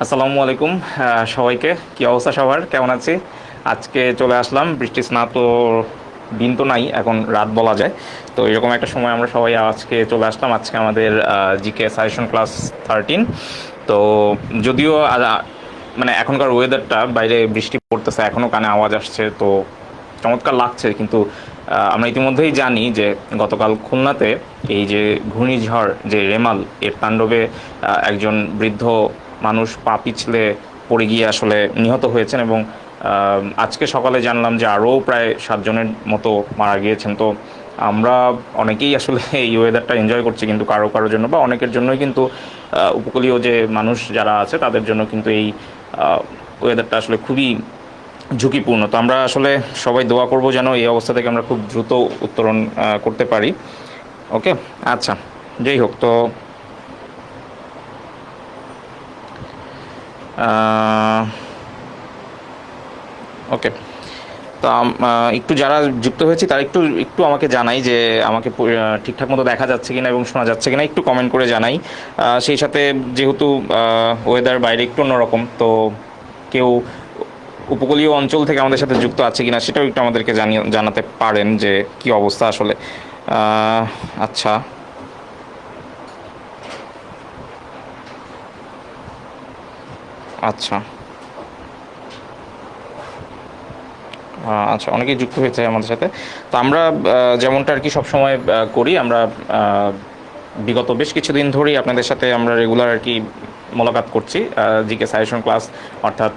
আসসালামু আলাইকুম সবাইকে। কি অবস্থা সবার, কেমন আছি? আজকে চলে আসলাম, বৃষ্টি স্নাত দিন তো নাই, এখন রাত বলা যায়। তো এরকম একটা সময় আমরা সবাই আজকে চলে আসলাম। আজকে আমাদের জিকে সাজেশন ক্লাস 13। তো যদিও মানে এখনকার ওয়েদারটা, বাইরে বৃষ্টি পড়তেছে, এখনও কানে আওয়াজ আসছে, তো চমৎকার লাগছে। কিন্তু আমরা ইতিমধ্যেই জানি যে গতকাল খুলনাতে এই যে ঘূর্ণিঝড় যে রেমাল, এর তাণ্ডবে একজন বৃদ্ধ মানুষ পা পিছলে পড়ে গিয়ে আসলে নিহত হয়েছেন, এবং আজকে সকালে জানলাম যে আরও প্রায় 7 জনের মতো মারা গিয়েছেন। তো আমরা অনেকেই আসলে এই ওয়েদারটা এনজয় করছি, কিন্তু কারো কারোর জন্য বা অনেকের জন্যই কিন্তু উপকূলীয় যে মানুষ যারা আছে তাদের জন্য কিন্তু এই ওয়েদারটা আসলে খুবই ঝুঁকিপূর্ণ। তো আমরা আসলে সবাই দোয়া করব যেন এই অবস্থা থেকে আমরা খুব দ্রুত উত্তরণ করতে পারি। ওকে, আচ্ছা, যাই হোক। তো ওকে, তো একটু যারা যুক্ত হয়েছি তারা একটু একটু আমাকে জানাই যে আমাকে ঠিকঠাক মতো দেখা যাচ্ছে কিনা এবং শোনা যাচ্ছে কিনা, একটু কমেন্ট করে জানাই। সেই সাথে যেহেতু ওয়েদার বাইরে একটু অন্যরকম, তো কেউ উপকূলীয় অঞ্চল থেকে আমাদের সাথে যুক্ত আছে কিনা সেটাও একটু আমাদেরকে জানাতে পারেন যে কি অবস্থা আসলে। আচ্ছা, আচ্ছা, আচ্ছা, অনেকেই যুক্ত হয়েছে আমাদের সাথে। তো আমরা যেমনটা আর কি সবসময় করি, আমরা বিগত বেশ কিছুদিন ধরেই আপনাদের সাথে আমরা রেগুলার আর কি মোলাকাত করছি জিকে সাজেশন ক্লাস, অর্থাৎ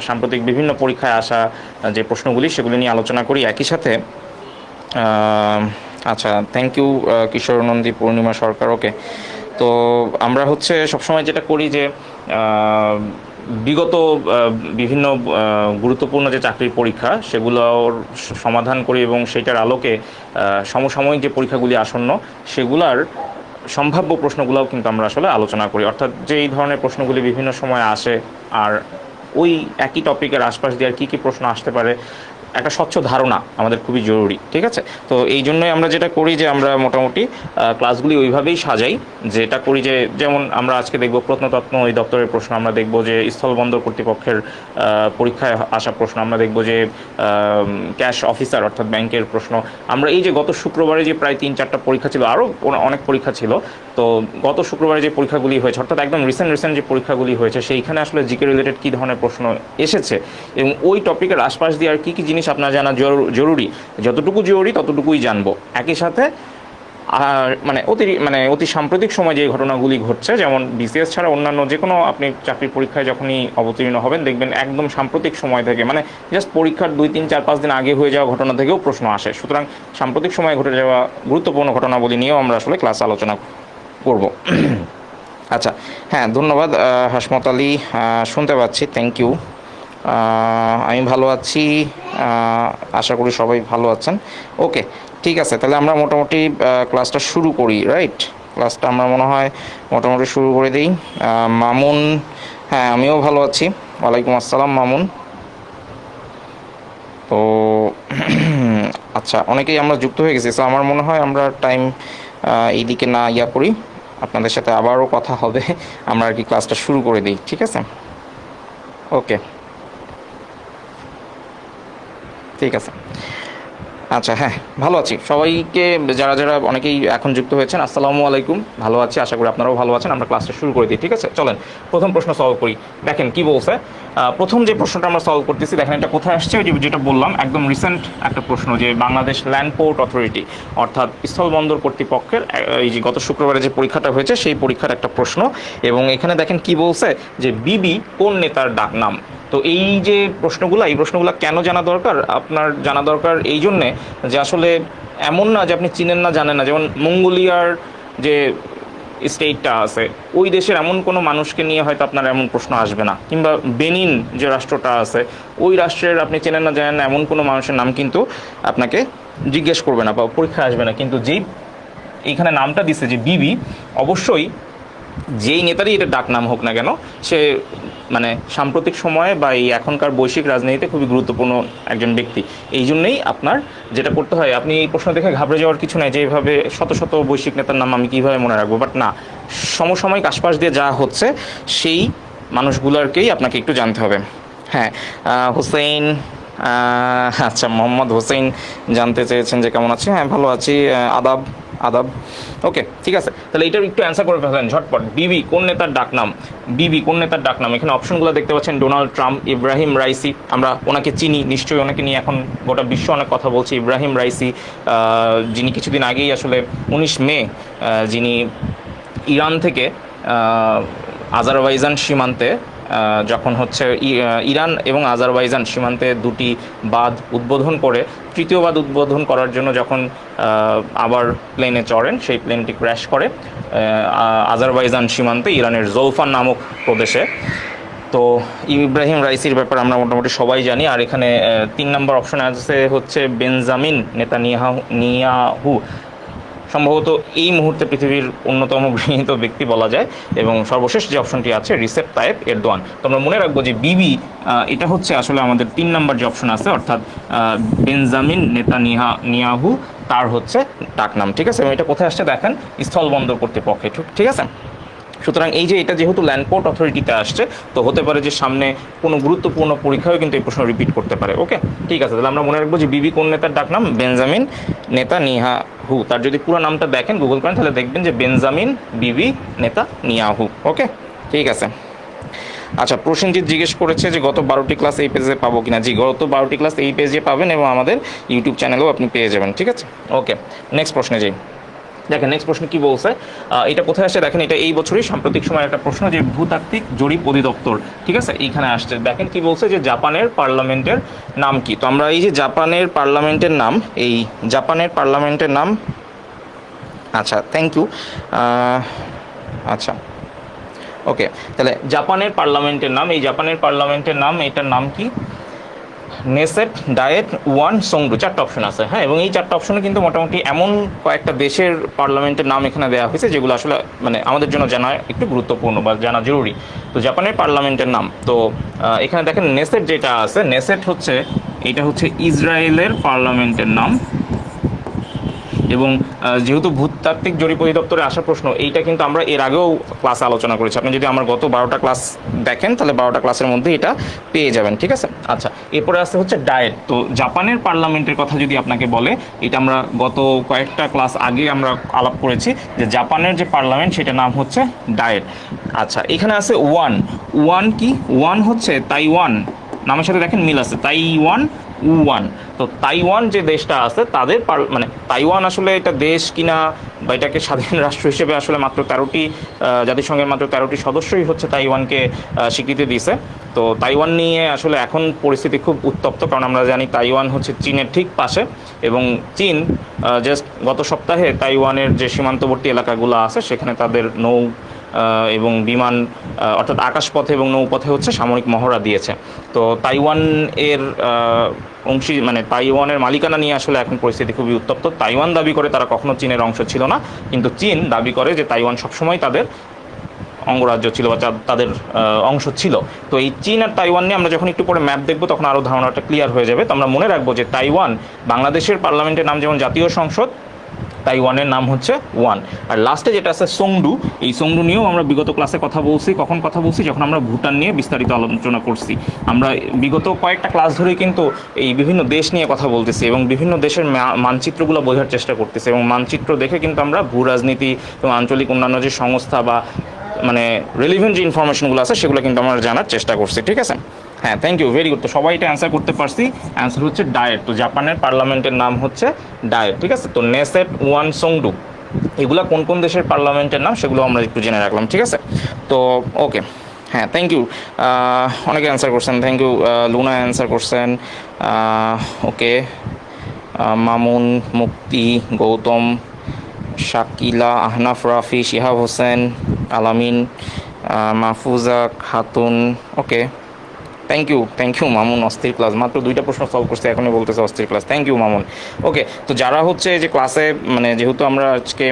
সাম্প্রতিক বিভিন্ন পরীক্ষায় আসা যে প্রশ্নগুলি সেগুলি নিয়ে আলোচনা করি একই সাথে। আচ্ছা, থ্যাংক ইউ কিশোর নন্দী, পূর্ণিমা সরকার। ওকে, তো আমরা হচ্ছে সবসময় যেটা করি যে বিগত বিভিন্ন গুরুত্বপূর্ণ যে চাকরির পরীক্ষা সেগুলোর সমাধান করি, এবং সেটার আলোকে সমসাময়িক যে পরীক্ষাগুলি আসন্ন সেগুলার সম্ভাব্য প্রশ্নগুলোও কিন্তু আমরা আসলে আলোচনা করি। অর্থাৎ যে এই ধরনের প্রশ্নগুলি বিভিন্ন সময় আসে, আর ওই একই টপিকের আশপাশ দিয়ে আর কী কী প্রশ্ন আসতে পারে একটা স্বচ্ছ ধারণা আমাদের খুবই জরুরি। ঠিক আছে, তো এই জন্যই আমরা যেটা করি যে আমরা মোটামুটি ক্লাসগুলি ওইভাবেই সাজাই। যেটা করি যে, যেমন আমরা আজকে দেখব প্রত্নতত্ত্ব ওই দপ্তরের প্রশ্ন, আমরা দেখব যে স্থলবন্দর কর্তৃপক্ষের পরীক্ষায় আসা প্রশ্ন, আমরা দেখব যে ক্যাশ অফিসার অর্থাৎ ব্যাংকের প্রশ্ন। আমরা এই যে গত শুক্রবারে যে প্রায় 3-4টা পরীক্ষা ছিল, আরও অনেক পরীক্ষা ছিল, তো গত শুক্রবারে যে পরীক্ষাগুলি হয়েছে, অর্থাৎ একদম রিসেন্ট যে পরীক্ষাগুলি হয়েছে, সেইখানে আসলে জিকে রিলেটেড কী ধরনের প্রশ্ন এসেছে, এবং ওই টপিকের আশপাশ দিয়ে আর কী কী জিনিস আপনার জানা জরুরি, যতটুকু জরুরি ততটুকুই জানবো। একই সাথে আর অতি সাম্প্রতিক সময় যে ঘটনাগুলি ঘটছে, যেমন বিসিএস ছাড়া অন্যান্য যে কোনো আপনি চাকরির পরীক্ষায় যখনই অবতীর্ণ হবেন, দেখবেন একদম সাম্প্রতিক সময় থেকে, মানে জাস্ট পরীক্ষার 2-3-4-5 দিন আগে হয়ে যাওয়া ঘটনা থেকেও প্রশ্ন আসে। সুতরাং সাম্প্রতিক সময়ে ঘটে যাওয়া গুরুত্বপূর্ণ ঘটনাবলী নিয়েও আমরা আসলে ক্লাস আলোচনা করব। আচ্ছা, হ্যাঁ, ধন্যবাদ হাসমত আলী, শুনতে পাচ্ছি, থ্যাংক ইউ। আমি ভালো আছি, আশা করি সবাই ভালো আছেন। ওকে, ঠিক আছে, তাহলে আমরা মোটামুটি ক্লাসটা শুরু করি। রাইট, ক্লাসটা আমরা মনে হয় মোটামুটি শুরু করে দিই। মামুন, হ্যাঁ, আমিও ভালো আছি। ওয়ালাইকুম আসসালাম মামুন। তো আচ্ছা, অনেকেই আমরা যুক্ত হয়ে গেছি, তো আমার মনে হয় আমরা টাইম এইদিকে না ইয়া করি, আপনাদের সাথে আবারও কথা হবে, আমরা আর কি ক্লাসটা শুরু করে দিই। ঠিক আছে, ওকে, ঠিক আছে। আচ্ছা, হ্যাঁ, ভালো আছি। সবাইকে, যারা যারা অনেকেই এখন যুক্ত হয়েছেন, আসসালামু আলাইকুম। ভালো আছি, আশা করি আপনারাও ভালো আছেন। আমরা ক্লাসটা শুরু করে দিই। ঠিক আছে, চলেন প্রথম প্রশ্ন সলভ করি। দেখেন কি বলছে। প্রথম যে প্রশ্নটা আমরা সলভ করতেছি, দেখেন এটা কোথায় আসছে, ওই যেটা বললাম একদম রিসেন্ট একটা প্রশ্ন, যে বাংলাদেশ ল্যান্ড পোর্ট অথরিটি অর্থাৎ স্থলবন্দর কর্তৃপক্ষের এই যে গত শুক্রবারে যে পরীক্ষাটা হয়েছে সেই পরীক্ষার একটা প্রশ্ন। এবং এখানে দেখেন কি বলছে, যে বিবি কোন নেতার ডাক নাম। তো এই যে এই প্রশ্নগুলো কেন জানা দরকার? আপনার জানা দরকার এই জন্যে যে আসলে এমন না যে আপনি চিনেন না, জানেন না। যেমন মঙ্গোলিয়ার যে স্টেটটা আছে, ওই দেশের এমন কোনো মানুষকে নিয়ে হয়তো আপনার এমন প্রশ্ন আসবে না, কিংবা বেনিন যে রাষ্ট্রটা আছে, ওই রাষ্ট্রের আপনি চেনেন না, জানেন না এমন কোনো মানুষের নাম কিন্তু আপনাকে জিজ্ঞেস করবে না বা পরীক্ষা আসবে না। কিন্তু যেই এইখানে নামটা দিছে যে বিবি, অবশ্যই যেই নেতারই এটা ডাক নাম হোক না কেন, সে মানে সাম্প্রতিক সময়ে বা এই এখনকার বৈশ্বিক রাজনীতিতে খুবই গুরুত্বপূর্ণ একজন ব্যক্তি। এই জন্যই আপনার যেটা করতে হয়, আপনি এই প্রশ্ন দেখে ঘাবড়ে যাওয়ার কিছু নাই যে এইভাবে শত শত বৈশ্বিক নেতার নাম আমি কীভাবে মনে রাখবো, বাট না, সমসাময়িক আশপাশ দিয়ে যা হচ্ছে সেই মানুষগুলোকেই আপনাকে একটু জানতে হবে। হ্যাঁ, হুসেইন, আচ্ছা মোহাম্মদ হোসেন জানতে চেয়েছেন যে কেমন আছি। হ্যাঁ ভালো আছি, আদাব আদাব। ওকে ঠিক আছে, তাহলে এটার একটু অ্যান্সার করে ফেলেন ঝটপট। বিবি কোন নেতার ডাকনাম? বিবি কোন নেতার ডাকনাম? এখানে অপশনগুলো দেখতে পাচ্ছেন, ডোনাল্ড ট্রাম্প, ইব্রাহিম রাইসি, আমরা ওনাকে চিনি নিশ্চয়ই, ওনাকে নিয়ে এখন গোটা বিশ্ব অনেক কথা বলছে। ইব্রাহিম রাইসি, যিনি কিছুদিন আগেই আসলে 19 মে যিনি ইরান থেকে আজারবাইজান সীমান্তে যখন হচ্ছে ইরান এবং আজারবাইজান সীমান্তে দুটি বাঁধ উদ্বোধন করে তৃতীয় বাঁধ উদ্বোধন করার জন্য যখন আবার প্লেনে চড়েন, সেই প্লেনটি ক্র্যাশ করে আজারবাইজান সীমান্তে ইরানের জৌফান নামক প্রদেশে। তো ইব্রাহিম রাইসির ব্যাপারে আমরা মোটামুটি সবাই জানি। আর এখানে 3 নম্বর অপশন আছে হচ্ছে বেঞ্জামিন নেতানিয়াহু, সম্ভবত এই মুহূর্তে পৃথিবীর অন্যতম গৃহীত ব্যক্তি বলা যায়। এবং সর্বশেষ যে অপশনটি আছে রিসেপ তাইপ এরদোয়ান। তো আমরা মনে রাখবো যে বিবি এটা হচ্ছে আসলে আমাদের 3 নম্বর যে অপশন আছে, অর্থাৎ বেঞ্জামিন নেতানিয়াহু, তার হচ্ছে ডাকনাম। ঠিক আছে, এবং এটা কোথায় আসছে দেখেন, স্থলবন্দর কর্তৃপক্ষে। ঠিক আছে, সুতরাং এই যে এটা যেহেতু ল্যান্ডপোর্ট অথরিটিতে আসছে, তো হতে পারে যে সামনে কোনো গুরুত্বপূর্ণ পরীক্ষাও কিন্তু এই প্রশ্ন রিপিট করতে পারে। ওকে ঠিক আছে, তাহলে আমরা মনে রাখবো যে বিবি কোন নেতার ডাকনাম? Benjamin Netanyahu. তার যদি পুরো নামটা দেখেন গুগল করেন, তাহলে দেখবেন যে বেঞ্জামিন বিবি নেতানিয়াহু। ওকে ঠিক আছে। আচ্ছা, প্রসেনজিৎ জিজ্ঞেস করেছে যে গত 12টি ক্লাস এই পেজে পাবো কিনা। জি, গত 12টি ক্লাস এই পেজে পাবেন এবং আমাদের ইউটিউব চ্যানেলেও আপনি পেয়ে যাবেন। ঠিক আছে, ওকে নেক্সট প্রশ্নে যাই। দেখেন নেক্সট প্রশ্ন কি বলছে, এটা কোথায় আসছে দেখেন, এটা এই বছরই সাম্প্রতিক সময়ের একটা প্রশ্ন, যে ভূতাত্ত্বিক জরিপ অধিদপ্তর। ঠিক আছে, এইখানে আসছে। দেখেন কি বলছে, যে জাপানের পার্লামেন্টের নাম কি? তো আমরা এই যে জাপানের পার্লামেন্টের নাম, এই জাপানের পার্লামেন্টের নাম, আচ্ছা থ্যাংক ইউ, আচ্ছা ওকে, তাহলে জাপানের পার্লামেন্টের নাম, এই জাপানের পার্লামেন্টের নাম, এটার নাম কি? নেসেট, ডায়েট, ওয়ান, সোংডু, 4টা অপশন আছে। হ্যাঁ, এবং এই 4টা অপশনে কিন্তু মোটামুটি এমন কয়েকটা দেশের পার্লামেন্টের নাম এখানে দেওয়া হয়েছে যেগুলো আসলে মানে আমাদের জন্য জানা একটু গুরুত্বপূর্ণ বা জানা জরুরি। তো জাপানের পার্লামেন্টের নাম, তো এখানে দেখেন নেসেট যেটা আছে, নেসেট হচ্ছে, এটা হচ্ছে ইসরায়েলের পার্লামেন্টের নাম। এবং যেহেতু ভূতাত্ত্বিক জরিপ অধিদপ্তরে আসা প্রশ্ন, এইটা কিন্তু আমরা এর আগেও ক্লাসে আলোচনা করেছি। আপনি যদি আমার গত 12টা ক্লাস দেখেন, তাহলে 12টা ক্লাসের মধ্যে এটা পেয়ে যাবেন। ঠিক আছে, আচ্ছা এরপরে আসতে হচ্ছে ডায়েট। তো জাপানের পার্লামেন্টের কথা যদি আপনাকে বলে, এটা আমরা গত কয়েকটা ক্লাস আগে আমরা আলাপ করেছি যে জাপানের যে পার্লামেন্ট সেটার নাম হচ্ছে ডায়েট। আচ্ছা, এখানে আছে ওয়ান। ওয়ান কি? ওয়ান হচ্ছে তাইওয়ান, নামের সাথে দেখেন মিল আছে, তাইওয়ান ওয়ান। তো তাইওয়ান যে দেশটা আছে তাদের মানে তাইওয়ান আসলে এটা দেশ কিনা বা এটাকে স্বাধীন রাষ্ট্র হিসেবে আসলে মাত্র 13টি জাতিসংঘের মাত্র 13টি সদস্যই হচ্ছে তাইওয়ানকে স্বীকৃতি দিয়েছে। তো তাইওয়ান নিয়ে আসলে এখন পরিস্থিতি খুব উত্তপ্ত, কারণ আমরা জানি তাইওয়ান হচ্ছে চীনের ঠিক পাশে, এবং চীন জাস্ট গত সপ্তাহে তাইওয়ানের যে সীমান্তবর্তী এলাকাগুলো আছে সেখানে তাদের নৌ এবং বিমান, অর্থাৎ আকাশপথে এবং নৌপথে হচ্ছে সামরিক মহড়া দিয়েছে। তো তাইওয়ান এর মানে তাইওয়ানের মালিকানা নিয়ে আসলে এখন পরিস্থিতি খুবই উত্তপ্ত। তাইওয়ান দাবি করে তারা কখনো চীনের অংশ ছিল না, কিন্তু চীন দাবি করে যে তাইওয়ান সবসময় তাদের অঙ্গরাজ্য ছিল বা তাদের অংশ ছিল। তো এই চীন আর তাইওয়ান নিয়ে আমরা যখন একটু পরে ম্যাপ দেখবো তখন আরও ধারণাটা ক্লিয়ার হয়ে যাবে। তো আমরা মনে রাখবো যে তাইওয়ান, বাংলাদেশের পার্লামেন্টের নাম যেমন জাতীয় সংসদ, তাইওয়ানের নাম হচ্ছে ওয়ান। আর লাস্টে যেটা আছে সোংডু, এই সোংডু নিয়েও আমরা বিগত ক্লাসে কথা বলছি। কখন কথা বলছি? যখন আমরা ভুটান নিয়ে বিস্তারিত আলোচনা করছি। আমরা বিগত কয়েকটা ক্লাস ধরেই কিন্তু এই বিভিন্ন দেশ নিয়ে কথা বলতেছি এবং বিভিন্ন দেশের মানচিত্রগুলো বোঝার চেষ্টা করতেছি, এবং মানচিত্র দেখে কিন্তু আমরা ভূ রাজনীতি এবং আঞ্চলিক অন্যান্য যে সংস্থা বা মানে রেলিভেন্ট যে ইনফরমেশনগুলো আছে সেগুলো কিন্তু আমরা জানার চেষ্টা করছি। ঠিক আছে, হ্যাঁ থ্যাংক ইউ, ভেরি গুড। তো সবাই এটা অ্যান্সার করতে পারছি। অ্যান্সার হচ্ছে ডায়েট। তো জাপানের পার্লামেন্টের নাম হচ্ছে ডায়েট। ঠিক আছে, তো নেসেট, ওয়ান, সোংডু, এগুলো কোন কোন দেশের পার্লামেন্টের নাম সেগুলো আমরা একটু জেনে রাখলাম। ঠিক আছে, তো ওকে, হ্যাঁ থ্যাংক ইউ, অনেকে অ্যান্সার করছেন, থ্যাংক ইউ। লুনা অ্যান্সার করছেন, ওকে, মামুন, মুক্তি, Gautam, Shakila, Ahnaf, Rafi, Shihab Hossain, Alamin, Mahfuza Khatun, okay thank you Mamun. অস্থির ক্লাস, মাত্র 2টা প্রশ্ন সলভ করছে, এখনই বলতেছে অস্থির class. Thank you Mamun. Okay, তো যারা হচ্ছে যে ক্লাসে মানে যেহেতু আমরা আজকে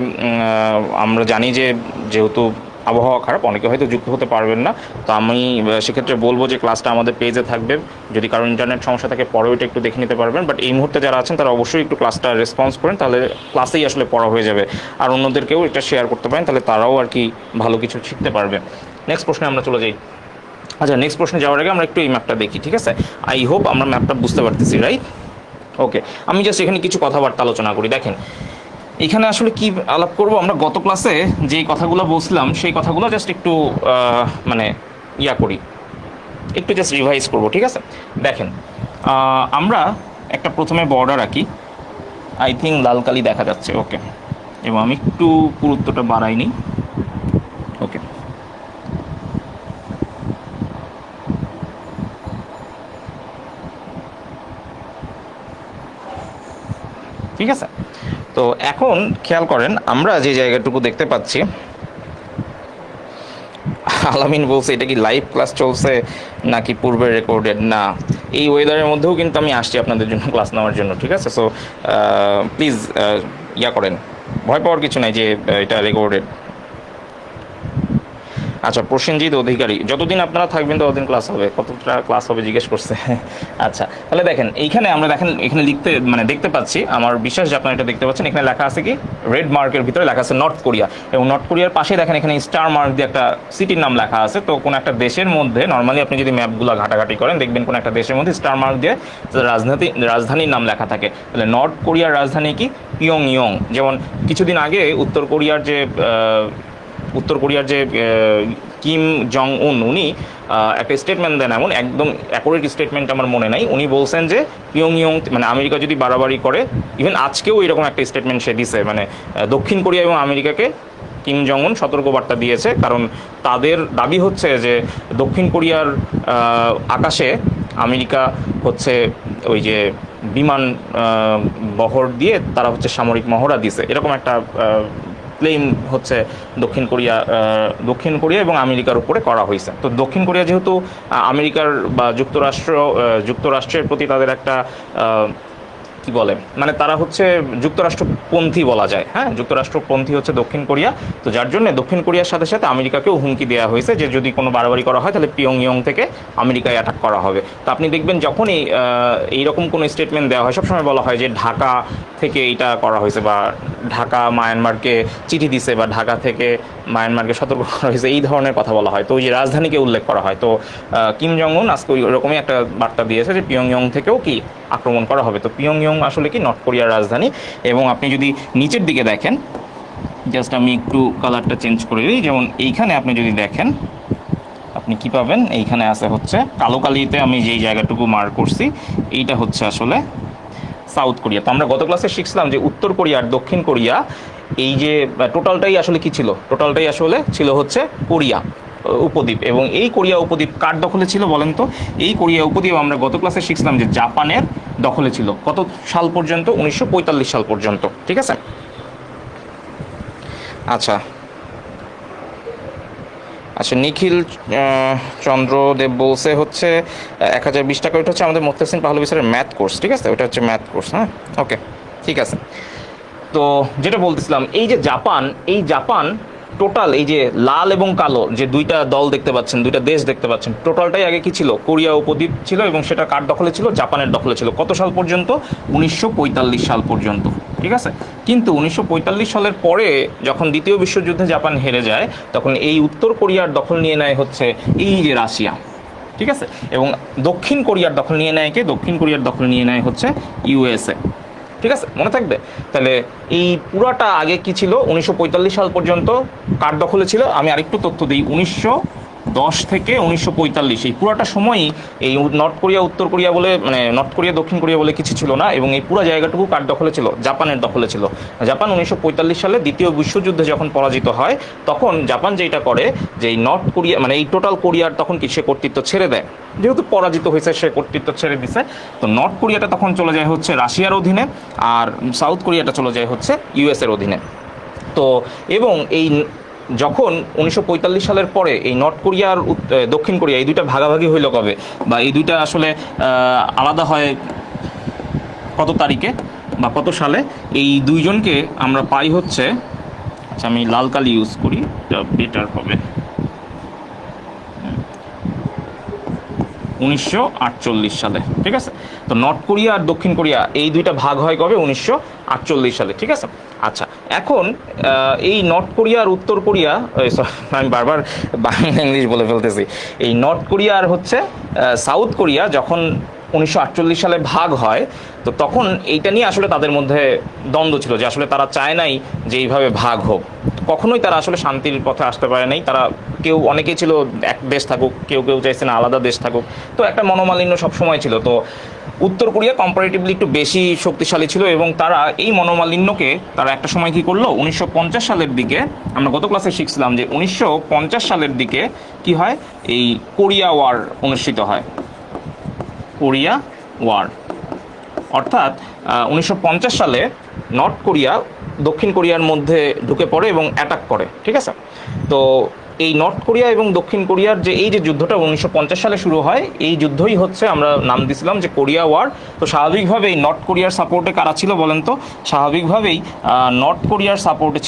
আমরা জানি যে যেহেতু আবহাওয়া খারাপ, অনেকে হয়তো যুক্ত হতে পারবেন না, তো আমি সেক্ষেত্রে বলবো যে ক্লাসটা আমাদের পেজে থাকবে। যদি কারো ইন্টারনেট সমস্যা থাকে পরে ওইটা একটু দেখে নিতে পারবেন, বাট এই মুহূর্তে যারা আছেন তারা অবশ্যই একটু ক্লাসটা রেসপন্স করেন, তাহলে ক্লাসেই আসলে পড়া হয়ে যাবে। আর অন্যদেরকেও এটা শেয়ার করতে পারেন, তাহলে তারাও আর কি ভালো কিছু শিখতে পারবে। নেক্সট প্রশ্নে আমরা চলে যাই। আচ্ছা, নেক্সট প্রশ্নে যাওয়ার আগে আমরা একটু এই ম্যাপটা দেখি, ঠিক আছে? আই হোপ আমরা ম্যাপটা বুঝতে পারতেছি, রাইট? ওকে, আমি জাস্ট এখানে কিছু কথাবার্তা আলোচনা করি। দেখেন এখানে আসলে কি আলাপ করব, আমরা গত ক্লাসে যেই কথাগুলো বলছিলাম সেই কথাগুলো জাস্ট একটু মানে করি, একটু জাস্ট রিভাইজ করব, ঠিক আছে? দেখেন আমরা একটা প্রথমে বর্ডার আঁকি, আই থিঙ্ক লাল কালি দেখা যাচ্ছে, ওকে, এবং আমি একটু পুরুত্বটা বাড়াইনি, ওকে। ঠিক আছে, তো এখন খেয়াল করেন আমরা যে জায়গাটুকু দেখতে পাচ্ছি, আলামিন বলছে এটা কি লাইভ ক্লাস চলছে নাকি পূর্বে রেকর্ডেড? না, এই ওয়েদারের মধ্যেও কিন্তু আমি আসছি আপনাদের জন্য ক্লাস নেওয়ার জন্য, ঠিক আছে? সো প্লিজ করেন, ভয় পাওয়ার কিছু নাই যে এটা রেকর্ডেড। আচ্ছা, প্রসেনজিৎ অধিকারী, যতদিন আপনারা থাকবেন ততদিন ক্লাস হবে, কতটা ক্লাস হবে জিজ্ঞেস করছে। আচ্ছা, তাহলে দেখেন এইখানে আমরা এখানে দেখতে পাচ্ছি, আমার বিশ্বাস যে আপনারা এটা দেখতে পাচ্ছেন, এখানে লেখা আছে কি, রেড মার্কের ভিতরে লেখা আছে নর্থ কোরিয়া, এবং নর্থ কোরিয়ার পাশে দেখেন এখানে স্টার মার্ক দিয়ে একটা সিটির নাম লেখা আছে। তো কোনো একটা দেশের মধ্যে নর্মালি আপনি যদি ম্যাপগুলো ঘাটাঘাটি করেন দেখবেন কোনো একটা দেশের মধ্যে স্টার মার্ক দিয়ে রাজধানীর নাম লেখা থাকে। তাহলে নর্থ কোরিয়ার রাজধানী কি? পিয়ংইয়ং। যেমন কিছুদিন আগে উত্তর কোরিয়ার যে কিম জং উন, উনি একটা স্টেটমেন্ট দেন, এমন একদম অ্যাকুরেট স্টেটমেন্ট আমার মনে নাই, উনি বলছেন যে পিয়ংইয়ং মানে আমেরিকা যদি বাড়াবাড়ি করে, ইভেন আজকেও এরকম একটা স্টেটমেন্ট সে দিছে, মানে দক্ষিণ কোরিয়া এবং আমেরিকাকে কিম জং উন সতর্কবার্তা দিয়েছে, কারণ তাদের দাবি হচ্ছে যে দক্ষিণ কোরিয়ার আকাশে আমেরিকা হচ্ছে ওই যে বিমান বহর দিয়ে তারা হচ্ছে সামরিক মহড়া দিছে, এরকম একটা ক্লেম হচ্ছে দক্ষিণ কোরিয়া এবং আমেরিকার উপরে করা হয়েছে। তো দক্ষিণ কোরিয়া যেহেতু আমেরিকার বা যুক্তরাষ্ট্রের প্রতি তাদের একটা কি বলে, মানে তারা হচ্ছে যুক্তরাষ্ট্রপন্থী বলা যায়, হ্যাঁ, যুক্তরাষ্ট্রপন্থী হচ্ছে দক্ষিণ কোরিয়া। তো যার জন্য দক্ষিণ কোরিয়ার সাথে সাথে আমেরিকাকেও হুমকি দেওয়া হয়েছে যে যদি কোনো বাড়াবাড়ি করা হয় তাহলে পিয়ংইয়ং থেকে আমেরিকায় অ্যাটাক করা হবে। তো আপনি দেখবেন যখনই এইরকম কোনো স্টেটমেন্ট দেওয়া হয় সবসময় বলা হয় যে ঢাকা থেকে এটা করা হয়েছে, বা ঢাকা মায়ানমারকে চিঠি দিছে, বা ঢাকা থেকে মায়ানমারকে সতর্ক করা হয়েছে, এই ধরনের কথা বলা হয়। তো ওই যে রাজধানীকে উল্লেখ করা হয়। তো কিম জং উন আজকে ওইরকমই একটা বার্তা দিয়েছে যে পিয়ংইয়ং থেকেও কি আক্রমণ করা হবে। তো পিয়ংইয়ং আসলে কি নর্থ কোরিয়ার রাজধানী। এবং আপনি যদি নিচের দিকে দেখেন, জাস্ট আমি একটু কালারটা চেঞ্জ করে দিই, যেমন এইখানে আপনি যদি দেখেন আপনি কি পাবেন, এইখানে আছে হচ্ছে কালো কালিতে আমি যেই জায়গাটুকু মার্ক করছি এইটা হচ্ছে আসলে সাউথ কোরিয়া। তো আমরা গত ক্লাসে শিখছিলাম যে উত্তর কোরিয়া আর দক্ষিণ কোরিয়া এই যে টোটালটাই আসলে কি ছিল, টোটালটাই আসলে ছিল হচ্ছে কোরিয়া উপদ্বীপ। এবং এই কোরিয়া উপদ্বীপ কার দখলে ছিল বলেন তো? এই কোরিয়া উপদ্বীপ আমরা গত ক্লাসে শিখছিলাম যে জাপানের দখলে ছিল, কত সাল পর্যন্ত? 1945 সাল পর্যন্ত, ঠিক আছে? আচ্ছা আচ্ছা, নিখিল চন্দ্রদেব বলছে হচ্ছে 1020 টাকা, ওইটা হচ্ছে আমাদের মোত্তাসিন পাহলভী স্যারের ম্যাথ কোর্স, ঠিক আছে? ওটা হচ্ছে ম্যাথ কোর্স, হ্যাঁ, ওকে, ঠিক আছে। তো যেটা বলতেছিলাম, এই যে জাপান টোটাল এই যে লাল এবং কালো যে দুইটা দল দেখতে পাচ্ছেন, দুইটা দেশ দেখতে পাচ্ছেন, টোটালটাই আগে কি ছিল? কোরিয়া উপদ্বীপ ছিল, এবং সেটা কার দখলে ছিল? জাপানের দখলে ছিল। কত সাল পর্যন্ত? 1945 সাল পর্যন্ত, ঠিক আছে? কিন্তু 1945 সালের পরে যখন দ্বিতীয় বিশ্বযুদ্ধে জাপান হেরে যায়, তখন এই উত্তর কোরিয়ার দখল নিয়ে নেয় হচ্ছে এই যে রাশিয়া, ঠিক আছে? এবং দক্ষিণ কোরিয়ার দখল নিয়ে নেয় কে? দক্ষিণ কোরিয়ার দখল নিয়ে নেয় হচ্ছে ইউএসএ, ঠিক আছে? মনে থাকবে। তাহলে এই পুরাটা আগে কি ছিল? 1945 সাল পর্যন্ত কার দখলে ছিল? আমি আরেকটু তথ্য দিই, 1910 থেকে 1945 এই পুরাটা সময়ই এই নর্থ কোরিয়া উত্তর কোরিয়া বলে, মানে নর্থ কোরিয়া দক্ষিণ কোরিয়া বলে কিছু ছিল না, এবং এই পুরো জায়গাটুকু কার দখলে ছিল? জাপানের দখলে ছিল। জাপান 1945 সালে দ্বিতীয় বিশ্বযুদ্ধে যখন পরাজিত হয়, তখন জাপান যেটা করে যে এই নর্থ কোরিয়া মানে এই টোটাল কোরিয়ার তখন কি সে কর্তৃত্ব ছেড়ে দেয়, যেহেতু পরাজিত হয়েছে সে কর্তৃত্ব ছেড়ে দিছে। তো নর্থ কোরিয়াটা তখন চলে যায় হচ্ছে রাশিয়ার অধীনে, আর সাউথ কোরিয়াটা চলে যায় হচ্ছে ইউএসের অধীনে। তো এবং এই যখন 1945 সালের পরে এই নর্থ কোরিয়া আর দক্ষিণ কোরিয়া এই দুইটা ভাগাভাগি হইল কবে, বা এই দুইটা আসলে আলাদা হয় কত তারিখে বা কত সালে? এই দুইজনকে আমরা পাই হচ্ছে, আচ্ছা আমি লাল কালি ইউজ করি, এটা বেটার হবে, 1948 সালে, ঠিক আছে? তো নর্থ কোরিয়া আর দক্ষিণ কোরিয়া এই দুইটা ভাগ হয় কবে? 1948 সালে, ঠিক আছে? আচ্ছা, এখন এই নর্থ কোরিয়া আর উত্তর কোরিয়া, আমি বারবার বাংলা ইংলিশ বলে ফেলতেছি, এই নর্থ কোরিয়া আর হচ্ছে সাউথ কোরিয়া যখন 1948 সালে ভাগ হয়, তো তখন এইটা নিয়ে আসলে তাদের মধ্যে দ্বন্দ্ব ছিল যে আসলে তারা চায় নাই যে এইভাবে ভাগ হোক। কখনোই তারা আসলে শান্তির পথে আসতে পারে নাই। তারা কেউ, অনেকেই ছিল এক দেশ থাকুক, কেউ কেউ চাইছে না আলাদা দেশ থাকুক। তো একটা মনোমালিন্য সবসময় ছিল। তো উত্তর কোরিয়া কম্পারেটিভলি একটু বেশি শক্তিশালী ছিল এবং তারা এই মনোমালিন্যকে তারা একটা সময় কি করলো, 1950 সালের দিকে, আমরা গত ক্লাসে শিখছিলাম যে 1950 সালের দিকে কি হয়, এই কোরিয়া ওয়ার অনুষ্ঠিত হয়। কোরিয়া ওয়ার অর্থাৎ 1950 সালে নর্থ কোরিয়া দক্ষিণ কোরিয়ার মধ্যে ঢুকে পড়ে এবং অ্যাটাক করে, ঠিক আছে। তো এই নর্থ কোরিয়া এবং দক্ষিণ কোরিয়ার যে এই যে যুদ্ধটা 1950 সালে শুরু হয়, এই যুদ্ধই হচ্ছে আমরা নাম দিয়েছিলাম যে কোরিয়া ওয়ার। তো স্বাভাবিকভাবেই নর্থ কোরিয়ার সাপোর্টে কারা ছিল বলেন তো? স্বাভাবিকভাবেই নর্থ কোরিয়ার সাপোর্টে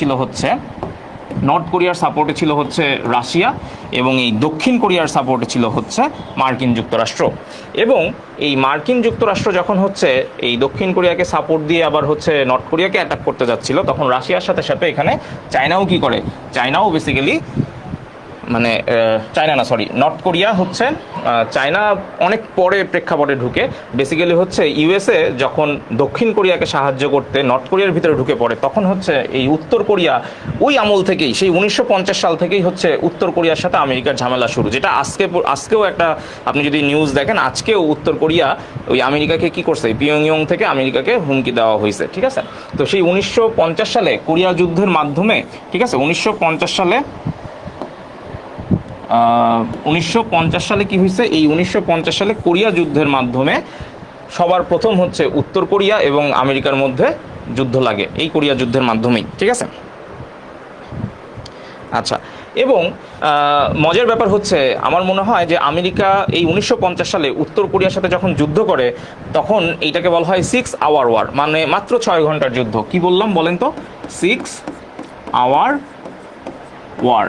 ছিল হচ্ছে রাশিয়া, এবং এই দক্ষিণ কোরিয়ার সাপোর্টে ছিল হচ্ছে মার্কিন যুক্তরাষ্ট্র। এবং এই মার্কিন যুক্তরাষ্ট্র যখন হচ্ছে এই দক্ষিণ কোরিয়াকে সাপোর্ট দিয়ে আবার হচ্ছে নর্থ কোরিয়াকে অ্যাটাক করতে যাচ্ছিল, তখন রাশিয়ার সাথে সাথে এখানে চায়নাও কি করে, চায়নাও বেসিক্যালি মানে নর্থ কোরিয়া হচ্ছে চায়না অনেক পরে প্রেক্ষাপটে ঢুকে। বেসিক্যালি হচ্ছে ইউএসএ যখন দক্ষিণ কোরিয়াকে সাহায্য করতে নর্থ কোরিয়ার ভিতরে ঢুকে পড়ে, তখন হচ্ছে এই উত্তর কোরিয়া ওই আমল থেকেই, সেই 1950 সাল থেকেই হচ্ছে উত্তর কোরিয়ার সাথে আমেরিকার ঝামেলা শুরু। যেটা আজকেও একটা, আপনি যদি নিউজ দেখেন, আজকেও উত্তর কোরিয়া ওই আমেরিকাকে কি করছে, পিয়ংইয়ং থেকে আমেরিকাকে হুমকি দেওয়া হয়েছে, ঠিক আছে। তো সেই 1950 সালে কোরিয়া যুদ্ধের মাধ্যমে, ঠিক আছে, 1950 সালে কি হয়েছে, এই 1950 সালে কোরিয়া যুদ্ধের মাধ্যমে সবার প্রথম হচ্ছে উত্তর কোরিয়া এবং আমেরিকার মধ্যে যুদ্ধ লাগে, এই কোরিয়া যুদ্ধের মাধ্যমেই, ঠিক আছে। আচ্ছা, এবং মজার ব্যাপার হচ্ছে, আমার মনে হয় যে আমেরিকা এই 1950 সালে উত্তর কোরিয়ার সাথে যখন যুদ্ধ করে, তখন এইটাকে বলা হয় 6 আওয়ার ওয়ার, মানে মাত্র 6 ঘন্টার যুদ্ধ। কি বললাম বলেন তো? 6 আওয়ার ওয়ার,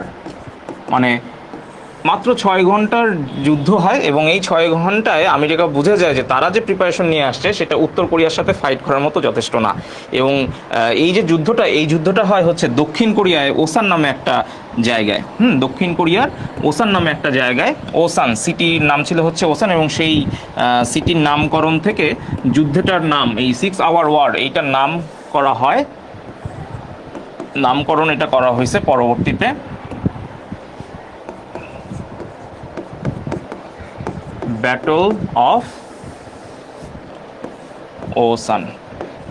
মানে মাত্র 6 ঘন্টার যুদ্ধ হয়। এবং এই 6 ঘন্টায় আমেরিকা বুঝে যায় যে তারা যে প্রিপারেশন নিয়ে আসছে সেটা উত্তর কোরিয়ার সাথে ফাইট করার মতো যথেষ্ট না। এবং এই যে যুদ্ধটা হয় হচ্ছে দক্ষিণ কোরিয়ায় ওসান নামে একটা জায়গায়, দক্ষিণ কোরিয়ার ওসান নামে একটা জায়গায়, ওসান সিটির নাম ছিল হচ্ছে ওসান, এবং সেই সিটির নামকরণ থেকে যুদ্ধটার নাম, এই 6 আওয়ার ওয়ার, এইটার নাম করা হয়, নামকরণ এটা করা হয়েছে পরবর্তীতে ব্যাটল অফ ওসান।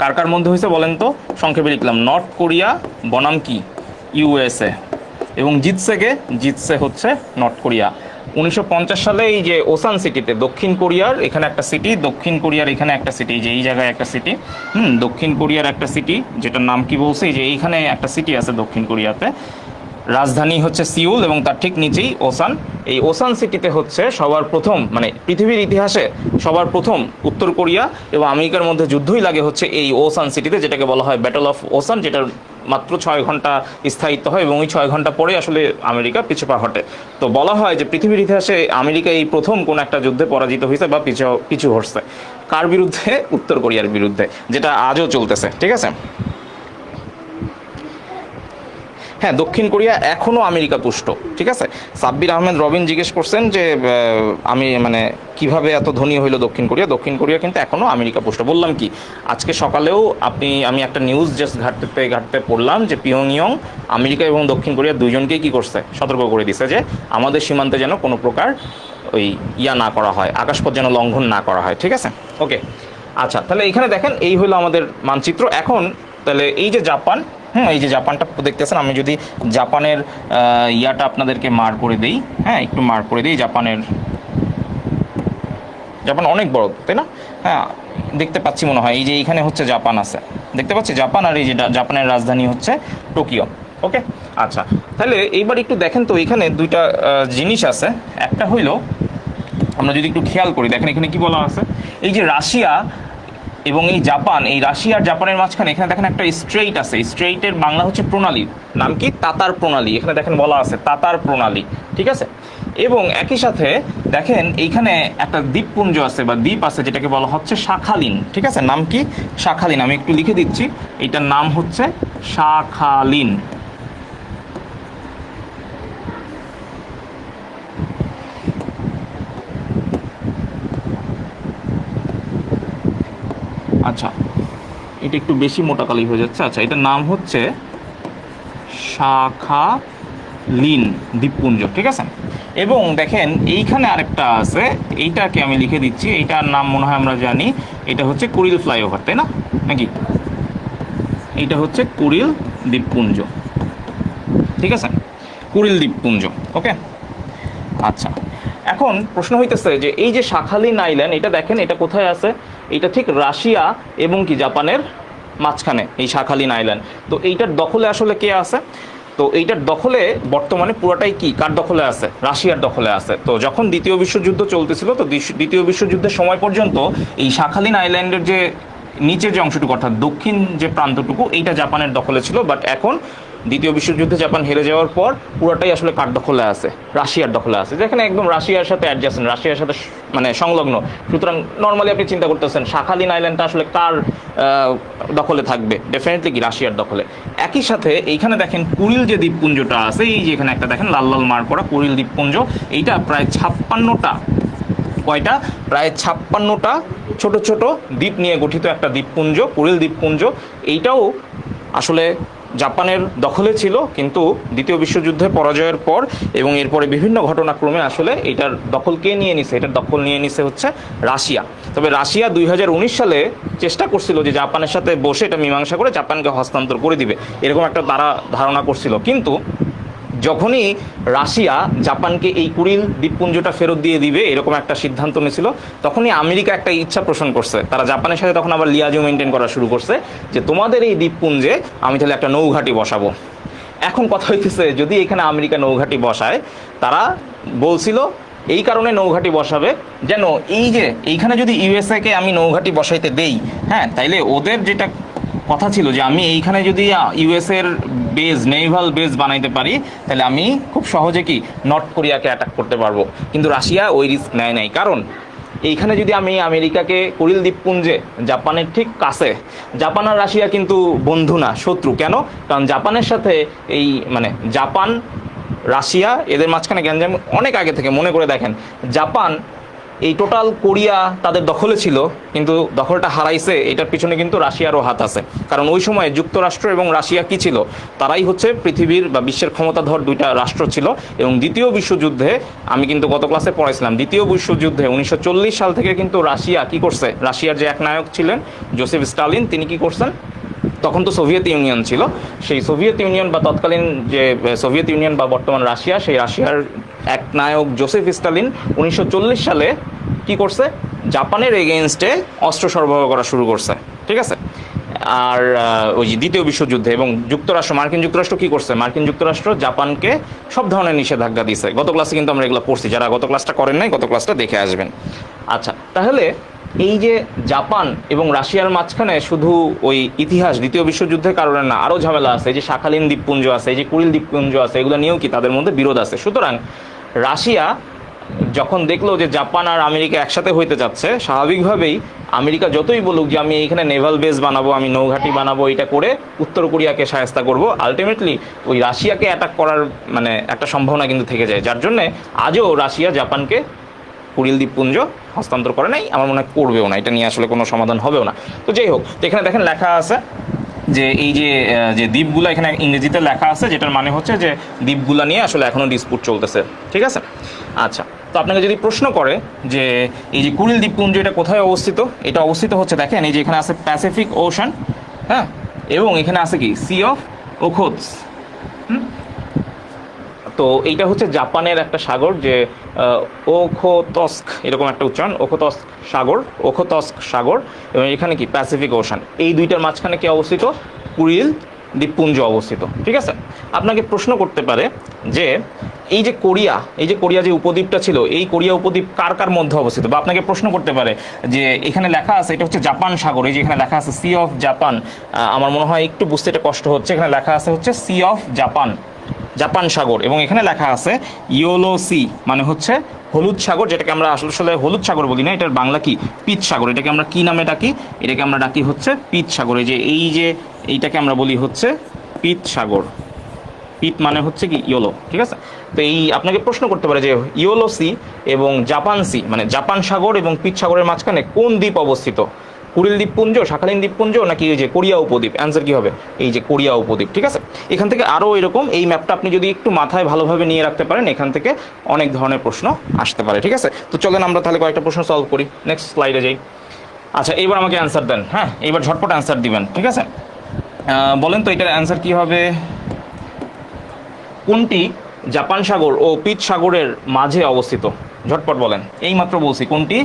কার কার মধ্যে হয়েছে বলেন তো? সংক্ষেপে লিখলাম, নর্থ কোরিয়া বনাম কি, ইউএসএ, এবং জিতছে হচ্ছে নর্থ কোরিয়া। 1950 সালে এই যে ওসান সিটিতে, দক্ষিণ কোরিয়ার এখানে একটা সিটি, দক্ষিণ কোরিয়ার এখানে একটা সিটি, যে এই জায়গায় একটা সিটি, দক্ষিণ কোরিয়ার একটা সিটি, যেটার নাম কি বলছে, যে এইখানে একটা সিটি আছে দক্ষিণ কোরিয়াতে, রাজধানী হচ্ছে সিউল, এবং তার ঠিক নিচেই ওসান। এই ওসান সিটিতে হচ্ছে সবার প্রথম, মানে পৃথিবীর ইতিহাসে সবার প্রথম উত্তর কোরিয়া এবং আমেরিকার মধ্যে যুদ্ধই লাগে হচ্ছে এই ওসান সিটিতে, যেটাকে বলা হয় ব্যাটল অফ ওসান, যেটার মাত্র 6 ঘন্টা স্থায়িত্ব হয়, এবং ওই 6 ঘন্টা পরে আসলে আমেরিকা পিছুপা হটে। তো বলা হয় যে পৃথিবীর ইতিহাসে আমেরিকা এই প্রথম কোন একটা যুদ্ধে পরাজিত হয়েছে বা পিছু হটছে। কার বিরুদ্ধে? উত্তর কোরিয়ার বিরুদ্ধে, যেটা আজও চলতেছে, ঠিক আছে। হ্যাঁ, দক্ষিণ কোরিয়া এখনও আমেরিকা তুষ্ট, ঠিক আছে। সাব্বির আহমেদ রবিন জিজ্ঞেস করছেন যে আমি মানে কিভাবে এত ধনী হইলো দক্ষিণ কোরিয়া কিন্তু এখনও আমেরিকা পুষ্ট। বললাম কি, আজকে সকালেও আমি একটা নিউজ জাস্ট ঘাটতে পড়লাম যে পিয়ংইয়ং আমেরিকা এবং দক্ষিণ কোরিয়া দুইজনকেই কি করছে, সতর্ক করে দিছে যে আমাদের সীমান্তে যেন কোনো প্রকার ওই না করা হয়, আকাশপথ যেন লঙ্ঘন না করা হয়, ঠিক আছে। ওকে, আচ্ছা, তাহলে এখানে দেখেন এই হলো আমাদের মানচিত্র। এখন তাহলে এই যে জাপান, এই যে জাপানটা দেখতেছেন, আমি যদি জাপানের ইয়াটা আপনাদেরকে মার্ক করে দিই, একটু মার্ক করে দিই, জাপান অনেক বড়, তাই না? হ্যাঁ, দেখতে পাচ্ছি মনে হয়, এই যে এইখানে হচ্ছে জাপান আছে, দেখতে পাচ্ছি জাপান, আর এই যে জাপানের রাজধানী হচ্ছে টোকিও। ওকে, আচ্ছা, তাহলে এইবার একটু দেখেন তো, এখানে দুইটা জিনিস আছে। একটা হইল, আমরা যদি একটু খেয়াল করি, দেখেন এখানে কি বলা আছে, এই যে রাশিয়া এবং এই জাপান, এই রাশিয়া আর জাপানের মাঝখানে এখানে দেখেন একটা স্ট্রেইট আছে, স্ট্রেইটের বাংলা হচ্ছে প্রণালী, নাম কি? তাতার প্রণালী। এখানে দেখেন বলা আছে তাতার প্রণালী, ঠিক আছে। এবং একই সাথে দেখেন এইখানে একটা দ্বীপপুঞ্জ আছে বা দ্বীপ আছে যেটাকে বলা হচ্ছে শাখালিন, ঠিক আছে? নাম কি? শাখালিন। আমি একটু লিখে দিচ্ছি, এটার নাম হচ্ছে শাখালিন। আচ্ছা, এটা একটু বেশি মোটা কালি হয়ে যাচ্ছে। আচ্ছা, এটার নাম হচ্ছে শাখালিন দ্বীপপুঞ্জ, ঠিক আছে? এবং দেখেন এইখানে আরেকটা আছে, এইটাকে আমি লিখে দিচ্ছি, এইটার নাম মনে হয় আমরা জানি, এটা হচ্ছে কুড়িল ফ্লাইওভার, তাই না নাকি? এইটা হচ্ছে কুড়িল দ্বীপপুঞ্জ, ঠিক আছে? কুড়িল দ্বীপপুঞ্জ, ওকে। আচ্ছা, এখন প্রশ্ন হইতেছে যে এই যে শাখালিন আইল্যান্ড, এটা দেখেন এটা কোথায় আছে? এটা ঠিক রাশিয়া এবং কি জাপানের মাঝখানে এই শাখালিন আইল্যান্ড। তো এইটার দখলে আসলে কে আছে? তো এইটার দখলে বর্তমানে পুরোটাই কি কার দখলে আছে? রাশিয়ার দখলে আছে। তো যখন দ্বিতীয় বিশ্বযুদ্ধ চলতেছিল, তো দ্বিতীয় বিশ্বযুদ্ধের সময় পর্যন্ত এই শাখালিন আইল্যান্ডের যে নিচের যে অংশটুকু অর্থাৎ দক্ষিণ যে প্রান্তটুকু, এইটা জাপানের দখলে ছিল। বাট এখন দ্বিতীয় বিশ্বযুদ্ধে জাপান হেরে যাওয়ার পর পুরোটাই আসলে কার দখলে আছে? রাশিয়ার দখলে আছে, যেখানে একদম রাশিয়ার সাথে অ্যাডজাসেন্ট, রাশিয়ার সাথে মানে সংলগ্ন। সুতরাং নর্মালি আপনি চিন্তা করতেছেন শাখালিন আইল্যান্ডটা আসলে কার দখলে থাকবে? ডেফিনেটলি কি রাশিয়ার দখলে। একই সাথে এইখানে দেখেন কুড়িল যে দ্বীপপুঞ্জটা আছে, এই যে এখানে একটা দেখেন লাল লাল মার্ক করা কুড়িল দ্বীপপুঞ্জ, এইটা প্রায় 56টা, কয়টা? প্রায় 56টা ছোট ছোট দ্বীপ নিয়ে গঠিত একটা দ্বীপপুঞ্জ, কুড়িল দ্বীপপুঞ্জ। এইটাও আসলে জাপানের দখলে ছিল, কিন্তু দ্বিতীয় বিশ্বযুদ্ধে পরাজয়ের পর এবং এরপরে বিভিন্ন ঘটনাক্রমে আসলে এটার দখল কে নিয়ে নিছে? এটার দখল নিয়ে নিছে হচ্ছে রাশিয়া। তবে রাশিয়া 2019 সালে চেষ্টা করছিল যে জাপানের সাথে বসে এটা মীমাংসা করে জাপানকে হস্তান্তর করে দিবে, এরকম একটা তারা ধারণা করছিল। কিন্তু যখনই রাশিয়া জাপানকে এই কুড়িল দ্বীপপুঞ্জটা ফেরত দিয়ে দিবে এরকম একটা সিদ্ধান্ত নিয়েছিল, তখনই আমেরিকা একটা ইচ্ছা পোষণ করছে। তারা জাপানের সাথে তখন আবার লিয়াজু মেনটেন করা শুরু করছে যে তোমাদের এই দ্বীপপুঞ্জে আমি তাহলে একটা নৌঘাঁটি বসাবো। এখন কথা হইতেছে, যদি এখানে আমেরিকা নৌঘাঁটি বসায়, তারা বলছিল এই কারণে নৌঘাঁটি বসাবে যেন এই যে এইখানে যদি ইউএসএ কে আমি নৌঘাঁটি বসাইতে দেই, হ্যাঁ, তাইলে ওদের যেটা কথা ছিল যে আমি এইখানে যদি ইউএসএর বেজ, নেভাল বেজ বানাইতে পারি, তাহলে আমি খুব সহজে কি নর্থ কোরিয়াকে অ্যাটাক করতে পারবো। কিন্তু রাশিয়া ওই রিস্ক নেয় নাই, কারণ এইখানে যদি আমি আমেরিকাকে কুড়িল দ্বীপপুঞ্জে, জাপানের ঠিক কাছে, জাপান আর রাশিয়া কিন্তু বন্ধু না, শত্রু। কেন? কারণ জাপানের সাথে এই মানে জাপান রাশিয়া এদের মাঝখানে গ্যাঞ্জাম অনেক আগে থেকে। মনে করে দেখেন, জাপান এই টোটাল কোরিয়া তাদের দখলে ছিল, কিন্তু দখলটা হারাইছে, এটার পিছনে কিন্তু রাশিয়ারও হাত আছে। কারণ ওই সময় যুক্তরাষ্ট্র এবং রাশিয়া কি ছিল? তারাই হচ্ছে পৃথিবীর বা বিশ্বের ক্ষমতাধর দুইটা রাষ্ট্র ছিল। এবং দ্বিতীয় বিশ্বযুদ্ধে, আমি কিন্তু গত ক্লাসে পড়াইছিলাম, দ্বিতীয় বিশ্বযুদ্ধে 1940 সাল থেকে কিন্তু রাশিয়া কি করছে? রাশিয়ার যে এক নায়ক ছিলেন জোসেফ স্টালিন, তিনি কি করছেন? তখন তো সোভিয়েত ইউনিয়ন ছিল, সেই সোভিয়েত ইউনিয়ন বা তৎকালীন যে সোভিয়েত ইউনিয়ন বা বর্তমান রাশিয়া, সেই রাশিয়ার এক নায়ক জোসেফ স্টালিন 1940 সালে কি করছে? জাপানের এগেইনস্টে অস্ত্র সরবরাহ করা শুরু করছে, ঠিক আছে? আর ওই যে দ্বিতীয় বিশ্বযুদ্ধে, এবং যুক্তরাষ্ট্র, মার্কিন যুক্তরাষ্ট্র কি করছে? মার্কিন যুক্তরাষ্ট্র জাপানকে সব ধরনের নিষেধাজ্ঞা দিয়েছে। গত ক্লাসে কিন্তু আমরা এগুলো পড়ছি, যারা গত ক্লাসটা করেন নাই, গত ক্লাসটা দেখে আসবেন। আচ্ছা, তাহলে এই যে জাপান এবং রাশিয়ার মাঝখানে শুধু ওই ইতিহাস দ্বিতীয় বিশ্বযুদ্ধের কারণে না, আরও ঝামেলা আছে। এই যে শাখালিন দ্বীপপুঞ্জ আছে, এই যে কুড়িল দ্বীপপুঞ্জ আছে, এগুলো নিয়েও কি তাদের মধ্যে বিরোধ আছে। সুতরাং রাশিয়া যখন দেখলো যে জাপান আর আমেরিকা একসাথে হইতে যাচ্ছে, স্বাভাবিকভাবেই আমেরিকা যতই বলুক যে আমি এইখানে নেভাল বেস বানাবো, আমি নৌঘাঁটি বানাবো, এটা করে উত্তর কোরিয়াকে সাহায্য করব, আলটিমেটলি ওই রাশিয়াকে অ্যাটাক করার মানে একটা সম্ভাবনা কিন্তু থেকে যায়। যার জন্যে আজও রাশিয়া জাপানকে কুড়িল দ্বীপপুঞ্জ হস্তান্তর করে নাই, আমার মনে হয় করবেও না। এটা নিয়ে আসলে কোনো সমাধান হবেও না। তো যাই হোক, তো এখানে দেখেন লেখা আছে যে এই যে যে দ্বীপগুলো এখানে ইংরেজিতে লেখা আছে, যেটার মানে হচ্ছে যে দ্বীপগুলা নিয়ে আসলে এখনও ডিসপুট চলতেছে, ঠিক আছে? আচ্ছা, তো আপনাকে যদি প্রশ্ন করে যে এই যে কুড়িল দ্বীপপুঞ্জ এটা কোথায় অবস্থিত, এটা অবস্থিত হচ্ছে দেখেন এই যে এখানে আছে প্যাসিফিক ওশান, হ্যাঁ, এবং এখানে আছে কি সি অফ ওখোৎস্ক। তো এইটা হচ্ছে জাপানের একটা সাগর, যে ওখোতস্ক এরকম একটা উচ্চারণ, ওখোতস্ক সাগর, এবং এখানে কি প্যাসিফিক ওশান। এই দুইটার মাঝখানে কি অবস্থিত? কুড়িল দ্বীপপুঞ্জ অবস্থিত, ঠিক আছে? আপনাকে প্রশ্ন করতে পারে যে এই যে কোরিয়া যে উপদ্বীপটা ছিল, এই কোরিয়া উপদ্বীপ কার কার মধ্যে অবস্থিত? বা আপনাকে প্রশ্ন করতে পারে যে এখানে লেখা আছে এটা হচ্ছে জাপান সাগর, এই যে এখানে লেখা আছে সি অফ জাপান, আমার মনে হয় একটু বুঝতে এটা কষ্ট হচ্ছে, এখানে লেখা আছে হচ্ছে সি অফ জাপান, জাপান সাগর, এবং এখানে লেখা আছে ইয়োলো সি, মানে হচ্ছে হলুদ সাগর, যেটাকে আমরা আসলে হলুদ সাগর বলি না, এটার বাংলা কি পিত সাগর। এটাকে আমরা কি নামে ডাকি? এটাকে আমরা ডাকি হচ্ছে পিত সাগর। এই যে এইটাকে আমরা বলি হচ্ছে পিত সাগর। পিত মানে হচ্ছে কি ইয়োলো, ঠিক আছে। তো এই আপনাকে প্রশ্ন করতে পারে যে ইয়োলো সি এবং জাপান সি, মানে জাপান সাগর এবং পিত সাগরের মাঝখানে কোন দ্বীপ অবস্থিত? কুরিল দ্বীপপুঞ্জ, শাখালিন দ্বীপপুঞ্জ, নাকি এই যে কোরিয়া উপদ্বীপ? অ্যান্সার কি হবে? এই যে কোরিয়া উপদ্বীপ, ঠিক আছে। এখান থেকে আরও এরকম এই ম্যাপটা আপনি যদি একটু মাথায় ভালোভাবে নিয়ে রাখতে পারেন, এখান থেকে অনেক ধরনের প্রশ্ন আসতে পারে, ঠিক আছে। তো চলেন আমরা তাহলে কয়েকটা প্রশ্ন সলভ করি, নেক্সট স্লাইডে যাই। আচ্ছা, এইবার আমাকে অ্যান্সার দেন, হ্যাঁ, এইবার ঝটপট অ্যান্সার দিবেন, ঠিক আছে। বলেন তো এটার অ্যান্সার কি হবে? কোনটি জাপান সাগর ও পিত সাগরের মাঝে অবস্থিত? ঝটপট বলেন। এইমাত্র বলছি কোনটি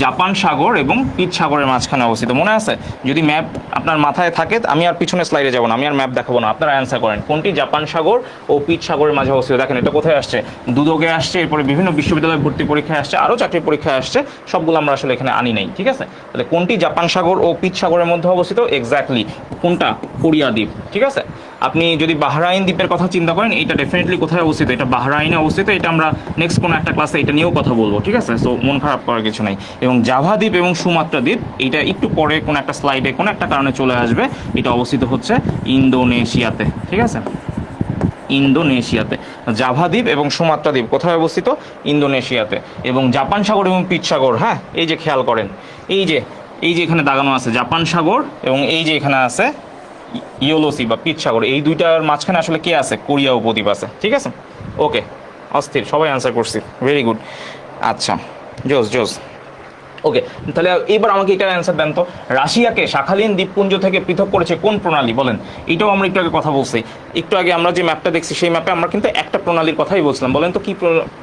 জাপান সাগর এবং পিত সাগরের মাঝখানে অবস্থিত। মনে আছে? যদি ম্যাপ আপনার মাথায় থাকে, আমি আর পিছনে স্লাইডে যাব না, আমি আর ম্যাপ দেখাবো না, আপনারা অ্যান্সার করেন কোনটি জাপান সাগর ও পিত সাগরের মাঝে অবস্থিত। দেখেন এটা কোথায় আসছে, দুদকে আসছে, এরপরে বিভিন্ন বিশ্ববিদ্যালয়ে ভর্তি পরীক্ষায় আসছে, আরও চাকরির পরীক্ষায় আসছে, সবগুলো আমরা আসলে এখানে আনি নাই, ঠিক আছে। তাহলে কোনটি জাপান সাগর ও পিত সাগরের মধ্যে অবস্থিত? এক্স্যাক্টলি কোনটা? কোরিয়া দ্বীপ, ঠিক আছে। আপনি যদি বাহরাইন দ্বীপের কথা চিন্তা করেন, এটা ডেফিনেটলি কোথায় অবস্থিত? এটা বাহরাইনে অবস্থিত। এটা আমরা নেক্সট কোনো একটা ক্লাসে এটা নিয়েও কথা বলবো, ঠিক আছে। সো মন খারাপ করার কিছু নাই। এবং জাভা দ্বীপ এবং সুমাত্রা দ্বীপ, এটা একটু পরে কোনো একটা স্লাইডে কোনো একটা কারণে চলে আসবে। এটা অবস্থিত হচ্ছে ইন্দোনেশিয়াতে, ঠিক আছে, ইন্দোনেশিয়াতে। জাভা দ্বীপ এবং সুমাত্রা দ্বীপ কোথায় অবস্থিত? ইন্দোনেশিয়াতে। এবং জাপান সাগর এবং পিত সাগর, হ্যাঁ, এই যে খেয়াল করেন, এই যে এখানে দাগানো আছে জাপান সাগর, এবং এই যে এখানে আছে ইয়োলো সি বা পিত সাগর, এই দুইটার মাঝখানে আসলে কে আছে? কোরিয়া উপদ্বীপ আছে, ঠিক আছে। ওকে, অস্থির, সবাই অ্যান্সার করছি, ভেরি গুড। আচ্ছা, জোস। ওকে, তাহলে এবার আমাকে এটার অ্যান্সার দেন তো। রাশিয়াকে শাখালিন দ্বীপপুঞ্জ থেকে পৃথক করেছে কোন প্রণালী? বলেন। এটাও আমরা একটু আগে কথা বলছি। একটু আগে আমরা যে ম্যাপটা দেখছি, সেই ম্যাপে আমরা কিন্তু একটা প্রণালীর কথাই বলছিলাম। বলেন তো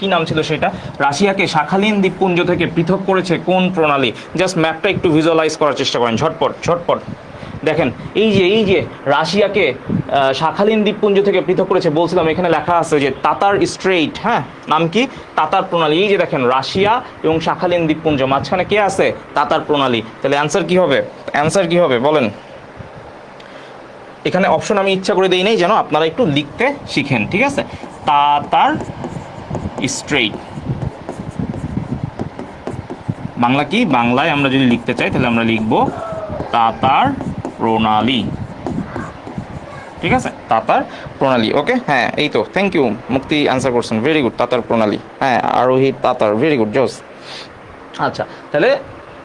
কি নাম ছিল সেটা? রাশিয়াকে শাখালিন দ্বীপপুঞ্জ থেকে পৃথক করেছে কোন প্রণালী? জাস্ট ম্যাপটা একটু ভিজুয়ালাইজ করার চেষ্টা করেন, ঝটপট। দেখেন, এই যে রাশিয়াকে শাখালিন দ্বীপপুঞ্জ থেকে পৃথক করেছে বলছিলাম, এখানে লেখা আছে যে তাতার স্ট্রেইট, হ্যাঁ, নাম কি? তাতার প্রণালী। এই যে দেখেন, রাশিয়া এবং শাখালিন দ্বীপপুঞ্জ, মাঝখানে কে আছে? তাতার প্রণালী। তাহলে অ্যান্সার কি হবে? বলেন। এখানে অপশন আমি ইচ্ছা করে দিই নাই, যেন আপনারা একটু লিখতে শিখেন, ঠিক আছে। তাতার স্ট্রেইট, বাংলা কি? বাংলায় আমরা যদি লিখতে চাই তাহলে আমরা লিখব তাতার প্রণালী, ঠিক আছে, তাতার প্রণালী। ওকে, হ্যাঁ, এই তো, থ্যাংক ইউ, মুক্তি অ্যান্সার করছেন, ভেরি গুড, তাতার প্রণালী, হ্যাঁ, আরোহী তাতার, ভেরি গুড, জোস। আচ্ছা, তাহলে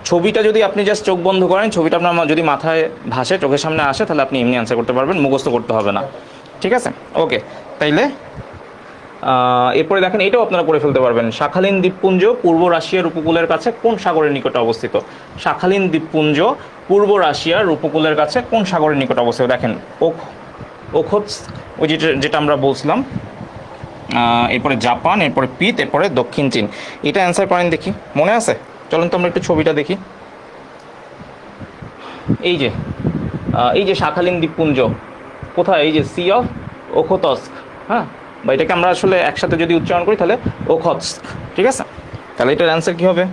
ছবিটা যদি আপনি জাস্ট চোখ বন্ধ করেন, ছবিটা আপনার যদি মাথায় ভাসে, চোখের সামনে আসে, তাহলে আপনি এমনি অ্যান্সার করতে পারবেন, মুখস্থ করতে হবে না, ঠিক আছে। ওকে, তাইলে এরপরে দেখেন, এটাও আপনারা করে ফেলতে পারবেন। শাখালিন দ্বীপপুঞ্জ পূর্ব রাশিয়ার উপকূলের কাছে কোন সাগরের নিকটে অবস্থিত? শাখালিন দ্বীপপুঞ্জ পূর্ব রাশিয়ার উপকূলের কাছে কোন সাগরের নিকটে অবস্থিত? দেখেন, ওখোৎস্ক, ওই যেটা আমরা বলছিলাম, এরপরে জাপান, এরপরে পিত, এরপরে দক্ষিণ চীন। এটা অ্যান্সার করেন দেখি, মনে আছে? চলুন তো আমরা একটু ছবিটা দেখি। এই যে শাখালিন দ্বীপপুঞ্জ কোথায়? এই যে সি অফ ওখোতস্ক, হ্যাঁ, বা এটাকে আমরা আসলে একসাথে যদি উচ্চারণ করি তাহলে ওখোৎস্ক, ঠিক আছে। তাহলে এটার অ্যান্সার কী হবে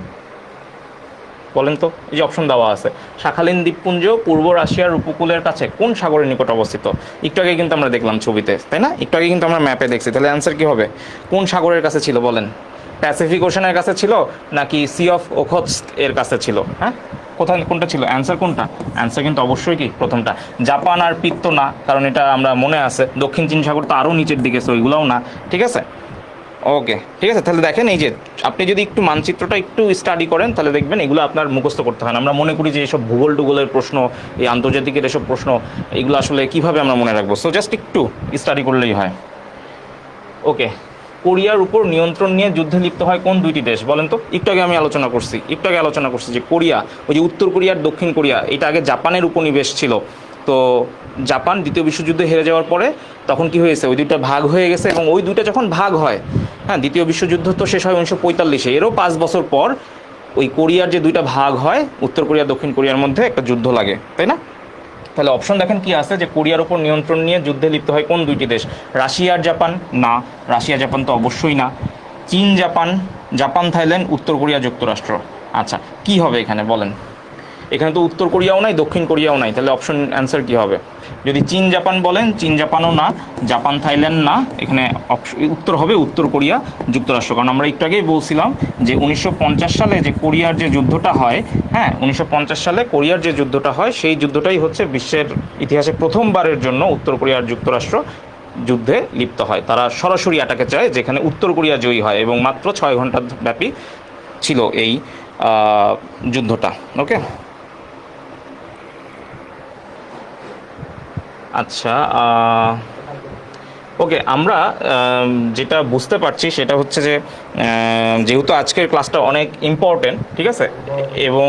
বলেন তো? এই যে অপশন দেওয়া আছে, শাখালিন দ্বীপপুঞ্জ পূর্ব রাশিয়ার উপকূলের কাছে কোন সাগরের নিকট অবস্থিত? একটু আগে কিন্তু আমরা দেখলাম ছবিতে, তাই না? একটু আগে কিন্তু আমরা ম্যাপে দেখছি। তাহলে অ্যান্সার কী হবে? কোন সাগরের কাছে ছিল বলেন? প্যাসিফিক ওশানের কাছে ছিল, নাকি সি অফ ওখোৎস্ক এর কাছে ছিল? হ্যাঁ, কোনটা ছিল? অ্যান্সার কোনটা? অ্যান্সার কিন্তু অবশ্যই কি প্রথমটা। জাপান আর পিত তো না, কারণ এটা আমরা মনে আছে। দক্ষিণ চীন সাগর তো আরও নিচের দিকে, সো ওইগুলোও না, ঠিক আছে। ওকে, ঠিক আছে। তাহলে দেখেন, এই যে আপনি যদি একটু মানচিত্রটা একটু স্টাডি করেন, তাহলে দেখবেন এগুলো আপনার মুখস্থ করতে হয় না। আমরা মনে করি যে এসব ভূগোলের প্রশ্ন, এই আন্তর্জাতিকের এসব প্রশ্ন, এগুলো আসলে কিভাবে আমরা মনে রাখবো? সো জাস্ট একটু স্টাডি করলেই হয়। ওকে, কোরিয়ার উপর নিয়ন্ত্রণ নিয়ে যুদ্ধে লিপ্ত হয় কোন দুইটি দেশ বলেন তো? একটু আগে আলোচনা করছি যে কোরিয়া, ওই যে উত্তর কোরিয়ার দক্ষিণ কোরিয়া, এটা আগে জাপানের উপনিবেশ ছিল। তো জাপান দ্বিতীয় বিশ্বযুদ্ধে হেরে যাওয়ার পরে তখন কি হয়েছে? ওই দুইটা ভাগ হয়ে গেছে, এবং ওই দুইটা যখন ভাগ হয়, হ্যাঁ, দ্বিতীয় বিশ্বযুদ্ধ তো শেষ হয় 1945-এ, এরও 5 বছর পর ওই কোরিয়ার যে দুইটা ভাগ হয়, উত্তর কোরিয়া দক্ষিণ কোরিয়ার মধ্যে একটা যুদ্ধ লাগে, তাই না? তাহলে অপশন দেখেন কি আছে, যে কোরিয়ার উপর নিয়ন্ত্রণ নিয়ে যুদ্ধে লিপ্ত হয় কোন দুইটি দেশ? রাশিয়া আর জাপান? না, রাশিয়া জাপান তো অবশ্যই না। চীন জাপান, জাপান থাইল্যান্ড, উত্তর কোরিয়া যুক্তরাষ্ট্র। আচ্ছা, কি হবে এখানে বলেন? এখানে তো উত্তর কোরিয়াও নাই, দক্ষিণ কোরিয়াও নাই, তাহলে অপশন অ্যান্সার কী হবে? যদি চীন জাপান বলেন, চীন জাপানও না, জাপান থাইল্যান্ড না, এখানে উত্তর হবে উত্তর কোরিয়া যুক্তরাষ্ট্র। কারণ আমরা একটু আগেই বলছিলাম যে 1950 সালে যে কোরিয়ার যে যুদ্ধটা হয়, হ্যাঁ 1950 সালে কোরিয়ার যে যুদ্ধটা হয়, সেই যুদ্ধটাই হচ্ছে বিশ্বের ইতিহাসে প্রথমবারের জন্য উত্তর কোরিয়ার যুক্তরাষ্ট্র যুদ্ধে লিপ্ত হয়। তারা সরাসরি অ্যাটাকে চায়, যেখানে উত্তর কোরিয়া জয়ী হয়, এবং মাত্র 6 ঘন্টা ব্যাপী ছিল এই যুদ্ধটা। ওকে, আচ্ছা, ওকে, আমরা যেটা বুঝতে পারছি সেটা হচ্ছে যে যেহেতু আজকের ক্লাসটা অনেক ইম্পর্টেন্ট, ঠিক আছে, এবং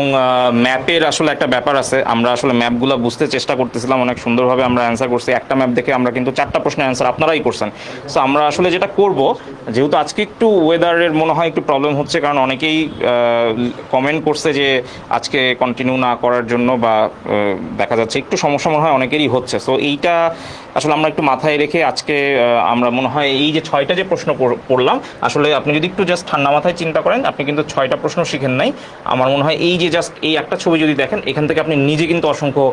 ম্যাপের আসলে একটা ব্যাপার আছে, আমরা আসলে ম্যাপগুলো বুঝতে চেষ্টা করতেছিলাম, অনেক সুন্দরভাবে আমরা অ্যান্সার করছি। একটা ম্যাপ দেখে আমরা কিন্তু 4টা প্রশ্নের অ্যান্সার আপনারাই করছেন। সো আমরা আসলে যেটা করব, যেহেতু আজকে একটু ওয়েদারের মনে হয় একটু প্রবলেম হচ্ছে, কারণ অনেকেই কমেন্ট করছে যে আজকে কন্টিনিউ না করার জন্য, বা দেখা যাচ্ছে একটু সমস্যা মনে হয় অনেকেরই হচ্ছে। সো এইটা আসলে আমরা একটু মাথায় রেখে আজকে আমরা মনে হয় এই যে 6টা যে প্রশ্ন পড়লাম, আসলে আপনি যদি একটু জাস্ট ঠান্ডা মাথায় চিন্তা করেন, আপনি কিন্তু 6টা প্রশ্ন শিখেন নাই। আমার মনে হয় এই যে জাস্ট এই একটা ছবি যদি দেখেন, এখান থেকে আপনি নিজে কিন্তু অসংখ্য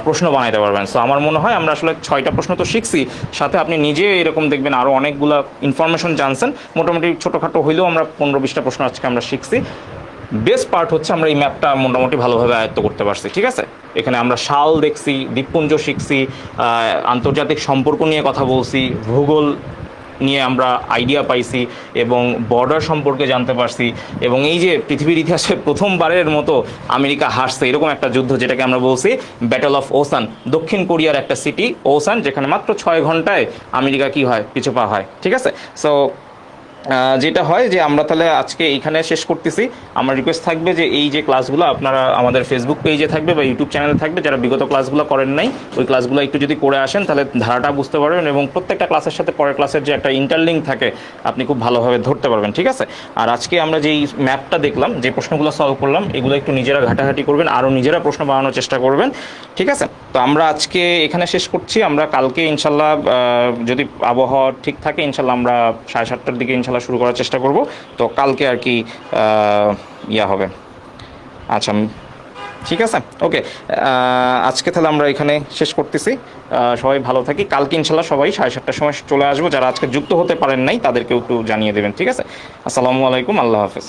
প্রশ্ন বানাইতে পারবেন। সো আমার মনে হয় আমরা আসলে 6টা প্রশ্ন তো শিখছি, সাথে আপনি নিজে এরকম দেখবেন আরও অনেকগুলো ইনফরমেশন জানছেন। মোটামুটি ছোটোখাটো হইলেও আমরা 15-20টা প্রশ্ন আজকে আমরা শিখছি। বেস্ট পার্ট হচ্ছে আমরা এই ম্যাপটা মোটামুটি ভালোভাবে আয়ত্ত করতে পারছি, ঠিক আছে। এখানে আমরা শাল দেখছি, দ্বীপপুঞ্জ শিখছি, আন্তর্জাতিক সম্পর্ক নিয়ে কথা বলছি, ভূগোল নিয়ে আমরা আইডিয়া পাইছি, এবং বর্ডার সম্পর্কে জানতে পারছি, এবং এই যে পৃথিবীর ইতিহাসে প্রথমবারের মতো আমেরিকা হারছে এরকম একটা যুদ্ধ, যেটাকে আমরা বলছি ব্যাটল অফ ওসান, দক্ষিণ কোরিয়ার একটা সিটি ওসান, যেখানে মাত্র 6 ঘন্টায় আমেরিকা কি হয়, পিছু পা হয়, ঠিক আছে। সো যেটা হয় যে আমরা তাহলে আজকে এইখানে শেষ করতেছি। আমার রিকোয়েস্ট থাকবে যে এই যে ক্লাসগুলো আপনারা আমাদের ফেসবুক পেজে থাকবে বা ইউটিউব চ্যানেলে থাকবে, যারা বিগত ক্লাসগুলো করেন নাই, ওই ক্লাসগুলো একটু যদি করে আসেন তাহলে ধারাটা বুঝতে পারবেন, এবং প্রত্যেকটা ক্লাসের সাথে পরের ক্লাসের যে একটা ইন্টারলিঙ্ক থাকে আপনি খুব ভালোভাবে ধরতে পারবেন, ঠিক আছে। আর আজকে আমরা যেই ম্যাপটা দেখলাম, যে প্রশ্নগুলো সলভ করলাম, এগুলো একটু নিজেরা ঘাটাঘাটি করবেন, আরও নিজেরা প্রশ্ন বানানোর চেষ্টা করবেন, ঠিক আছে। তো আমরা আজকে এখানে শেষ করছি। আমরা কালকে ইনশাল্লাহ যদি আবহাওয়া ঠিক থাকে, ইনশাল্লাহ আমরা 7:30টার দিকে ইনশাল্লাহ শুরু করার চেষ্টা করব। তো কালকে আর কি ইয়া হবে। আচ্ছা, ঠিক আছে, ওকে, আজকে তাহলে আমরা এখানে শেষ করতেছি। সবাই ভালো থাকি। কালকে ইনশাল্লাহ সবাই 7:30টার সময় চলে আসবো। যারা আজকে যুক্ত হতে পারেন নাই তাদেরকেও একটু জানিয়ে দেবেন, ঠিক আছে। আসসালামু আলাইকুম, আল্লাহ হাফেজ।